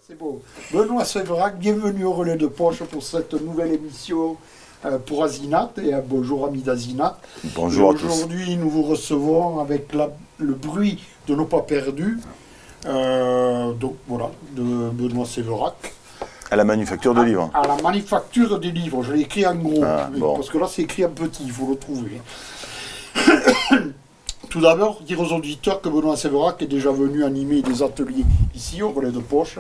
C'est beau. Benoît Séverac, bienvenue au Relais de Poche pour cette nouvelle émission pour Azinat. Et bonjour amis d'Azinat. Bonjour à tous. Aujourd'hui, nous vous recevons avec le bruit de nos pas perdus. Donc voilà, de Benoît Séverac. À la manufacture de livres. À la manufacture des livres. Je l'ai écrit en gros. Bon. Parce que là, c'est écrit en petit, il faut le trouver. Tout d'abord, dire aux auditeurs que Benoît Séverac est déjà venu animer des ateliers ici au Relais de Poche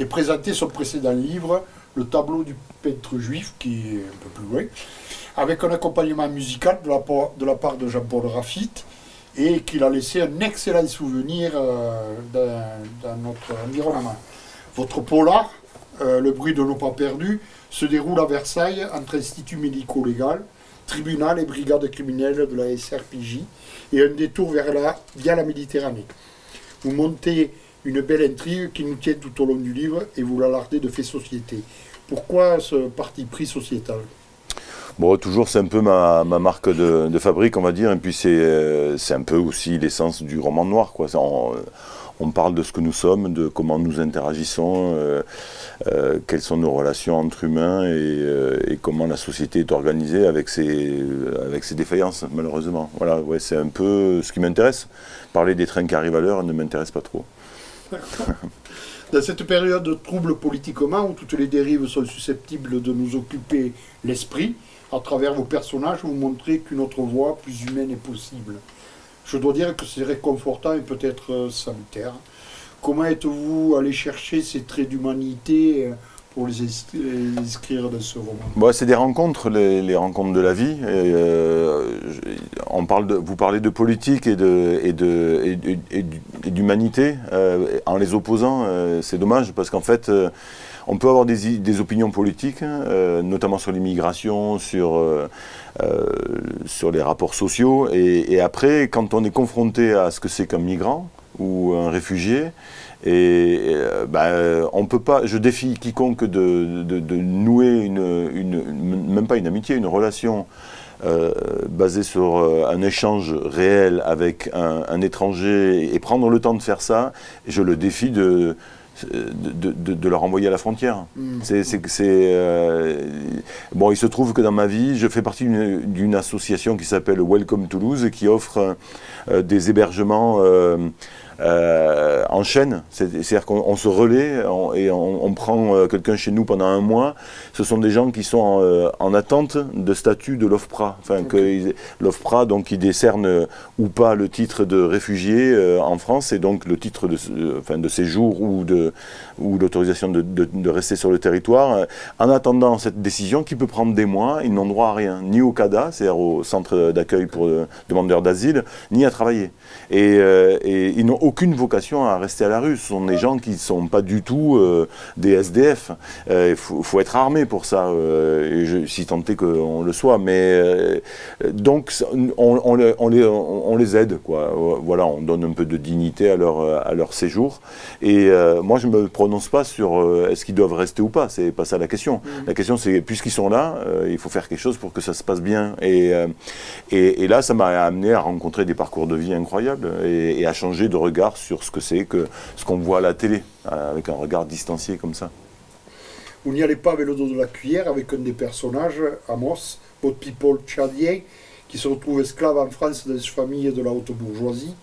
et présenter son précédent livre, Le tableau du peintre juif, qui est un peu plus loin, avec un accompagnement musical de la part de Jean-Paul Raffitte, et qu'il a laissé un excellent souvenir dans notre environnement. Votre polar, Le bruit de nos pas perdus, se déroule à Versailles entre institut médico-légal, tribunal et brigade criminelle de la SRPJ, et un détour via la Méditerranée. Vous montez une belle intrigue qui nous tient tout au long du livre et vous l'alardez de faits société. Pourquoi ce parti pris sociétal? Bon, toujours, c'est un peu ma marque de fabrique, on va dire, et puis c'est un peu aussi l'essence du roman noir, quoi. On parle de ce que nous sommes, de comment nous interagissons, quelles sont nos relations entre humains et comment la société est organisée avec ses défaillances, malheureusement. Voilà, ouais, c'est un peu ce qui m'intéresse. Parler des trains qui arrivent à l'heure ne m'intéresse pas trop. Dans cette période de trouble politiquement, où toutes les dérives sont susceptibles de nous occuper l'esprit, à travers vos personnages, vous montrez qu'une autre voie plus humaine est possible. Je dois dire que c'est réconfortant et peut-être salutaire. Comment êtes-vous allé chercher ces traits d'humanité pour les inscrire dans ce roman? Bon, c'est des rencontres, les rencontres de la vie. Vous parlez de politique et d'humanité en les opposant. C'est dommage parce qu'en fait, on peut avoir des opinions politiques, notamment sur l'immigration, sur les rapports sociaux. Et après, quand on est confronté à ce que c'est qu'un migrant ou un réfugié, on peut pas. Je défie quiconque de nouer même pas une amitié, une relation basée sur un échange réel avec un étranger et prendre le temps de faire ça. Je le défie de leur envoyer à la frontière. Bon, il se trouve que dans ma vie, je fais partie d'une association qui s'appelle Welcome Toulouse et qui offre des hébergements en chaîne, c'est-à-dire qu'on se relaie et on prend quelqu'un chez nous pendant un mois. Ce sont des gens qui sont en attente de statut de l'OFPRA. Enfin, okay. L'OFPRA, donc, qui décerne ou pas le titre de réfugié en France, et donc le titre de séjour ou l'autorisation de rester sur le territoire. En attendant cette décision qui peut prendre des mois, ils n'ont droit à rien, ni au CADA, c'est-à-dire au centre d'accueil pour demandeurs d'asile, ni à travailler. Et ils n'ont aucune vocation à rester à la rue. Ce sont des gens qui ne sont pas du tout des SDF. Il faut être armé pour ça, si tant est qu'on le soit. Mais donc, on les aide, quoi. Voilà, on donne un peu de dignité à leur séjour. Et moi, je ne me prononce pas sur est-ce qu'ils doivent rester ou pas. C'est pas ça la question. La question, c'est puisqu'ils sont là, il faut faire quelque chose pour que ça se passe bien. Et là, ça m'a amené à rencontrer des parcours de vie incroyables et à changer de regard sur ce que c'est que ce qu'on voit à la télé, avec un regard distancié comme ça. Vous n'y allez pas avec le dos de la cuillère, avec un des personnages, Amos, votre people tchadien, qui se retrouve esclave en France dans une famille de la haute bourgeoisie.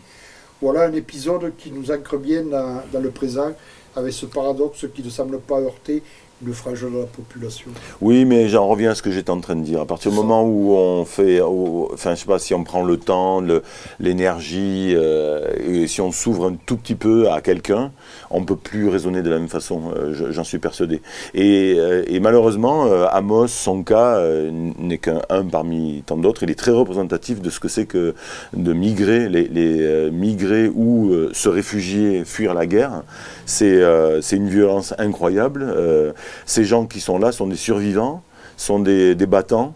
Voilà un épisode qui nous ancre bien dans le présent, avec ce paradoxe qui ne semble pas heurter une frange de la population. Oui, mais j'en reviens à ce que j'étais en train de dire. À partir du moment où on fait, enfin, je sais pas, si on prend le temps, l'énergie, et si on s'ouvre un tout petit peu à quelqu'un, on ne peut plus raisonner de la même façon, j'en suis persuadé. Et malheureusement, Amos, son cas, n'est qu'un parmi tant d'autres. Il est très représentatif de ce que c'est que de migrer, migrer ou se réfugier, fuir la guerre. C'est une violence incroyable. Ces gens qui sont là sont des survivants, sont des battants.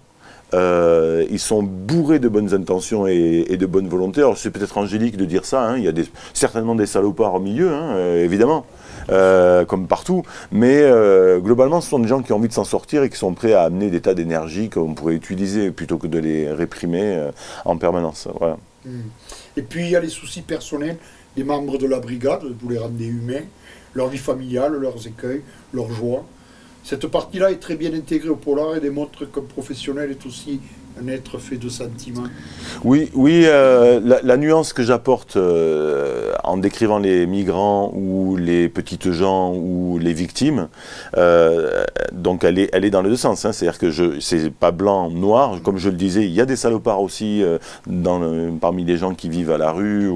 Ils sont bourrés de bonnes intentions et de bonne volonté. Alors c'est peut-être angélique de dire ça, hein. Il y a certainement des salopards au milieu, hein, évidemment, comme partout. Mais globalement, ce sont des gens qui ont envie de s'en sortir et qui sont prêts à amener des tas d'énergie qu'on pourrait utiliser plutôt que de les réprimer en permanence. Voilà. Et puis il y a les soucis personnels des membres de la brigade, vous les rendez humains. leur vie familiale, leurs écueils, leurs joies. Cette partie-là est très bien intégrée au polar et démontre qu'un professionnel est aussi un être fait de sentiments. Oui, la nuance que j'apporte en décrivant les migrants ou les petites gens ou les victimes, donc elle est dans les deux sens. Hein, c'est-à-dire que c'est pas blanc, noir. Comme je le disais, il y a des salopards aussi parmi les gens qui vivent à la rue.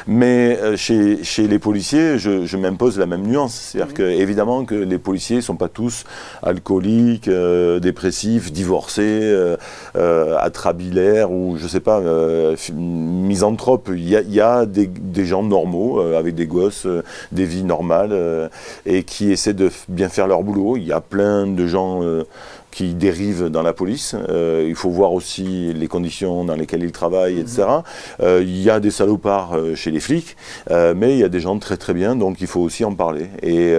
Mais chez les policiers, je m'impose la même nuance. C'est-à-dire que, évidemment que les policiers ne sont pas tous alcooliques, dépressifs, divorcés, atrabilaires ou je sais pas, misanthropes. Il y a des gens normaux avec des gosses, des vies normales et qui essaient de bien faire leur boulot. Il y a plein de gens qui dérivent dans la police. Il faut voir aussi les conditions dans lesquelles ils travaillent, etc. Il y a des salopards chez les flics, mais il y a des gens très très bien, donc il faut aussi en parler. Et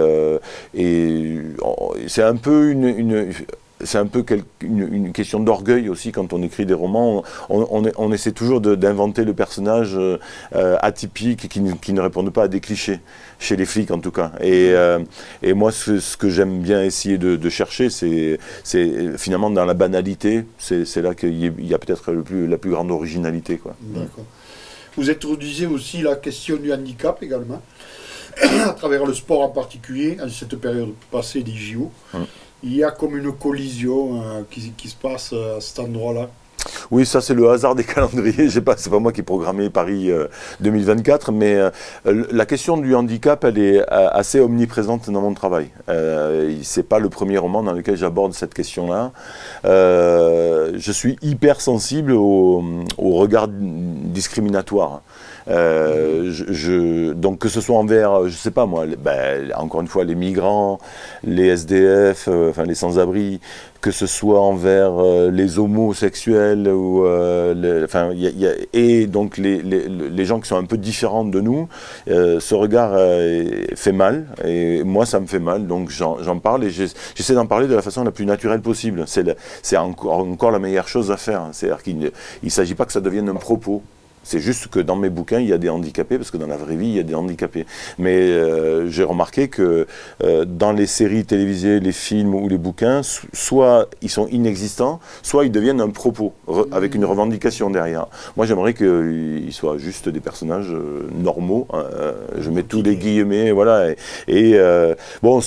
c'est un peu c'est un peu une question d'orgueil aussi quand on écrit des romans. On essaie toujours d'inventer le personnage atypique qui ne répond pas à des clichés, chez les flics en tout cas. Et moi, ce que j'aime bien essayer de chercher, c'est finalement dans la banalité, c'est là qu'il y a peut-être la plus grande originalité. D'accord. Vous introduisez aussi la question du handicap également, à travers le sport en particulier, en cette période passée des JO. Il y a comme une collision qui se passe à cet endroit-là. Oui, ça c'est le hasard des calendriers. C'est pas moi qui ai programmé Paris 2024, mais la question du handicap, elle est assez omniprésente dans mon travail. C'est pas le premier roman dans lequel j'aborde cette question-là. Je suis hyper sensible au regard discriminatoire. Donc que ce soit envers, je sais pas moi, encore une fois, les migrants, les SDF, enfin les sans-abri, que ce soit envers les homosexuels ou et donc les gens qui sont un peu différents de nous, ce regard fait mal et moi ça me fait mal, donc j'en parle et j'essaie d'en parler de la façon la plus naturelle possible. C'est encore la meilleure chose à faire, c'est-à-dire qu'il ne s'agit pas que ça devienne un propos. C'est juste que dans mes bouquins, il y a des handicapés, parce que dans la vraie vie, il y a des handicapés. Mais j'ai remarqué que dans les séries télévisées, les films ou les bouquins, soit ils sont inexistants, soit ils deviennent un propos, avec une revendication derrière. Moi, j'aimerais qu'ils soient juste des personnages normaux. Je mets tous les guillemets, voilà. Bon,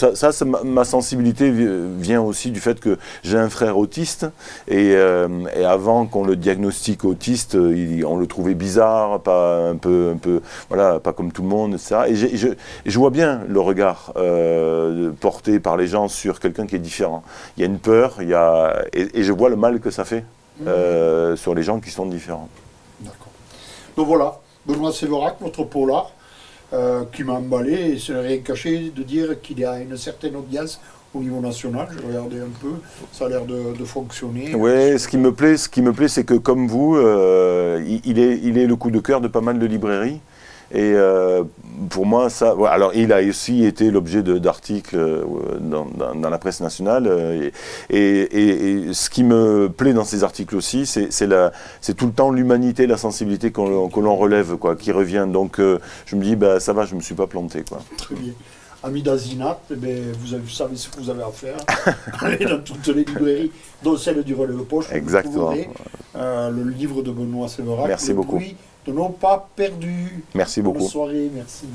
ma sensibilité vient aussi du fait que j'ai un frère autiste, et avant qu'on le diagnostique autiste, on le trouvait bizarre, pas un peu, voilà, pas comme tout le monde, etc. Et je vois bien le regard porté par les gens sur quelqu'un qui est différent. Il y a une peur, et je vois le mal que ça fait sur les gens qui sont différents. D'accord. Donc voilà, Benoît Séverac, votre polar, qui m'a emballé, et ce n'est rien caché de dire qu'il y a une certaine audience au niveau national. J'ai regardé un peu, ça a l'air de fonctionner. Oui, ce qui me plaît, c'est que comme vous, il est le coup de cœur de pas mal de librairies. Et pour moi, ça. Alors, il a aussi été l'objet d'articles dans la presse nationale. Et ce qui me plaît dans ces articles aussi, c'est tout le temps l'humanité, la sensibilité que l'on relève, qui revient. Donc, je me dis, ça va, je me suis pas planté, Très bien. Amis d'Azinat, vous savez ce que vous avez à faire. Allez dans toutes les librairies, dont celle du Relais de Poche. Exactement. Vous trouverez le livre de Benoît Séverac. Merci beaucoup. Le bruit de nos pas perdus. Merci beaucoup. Bonne soirée, merci.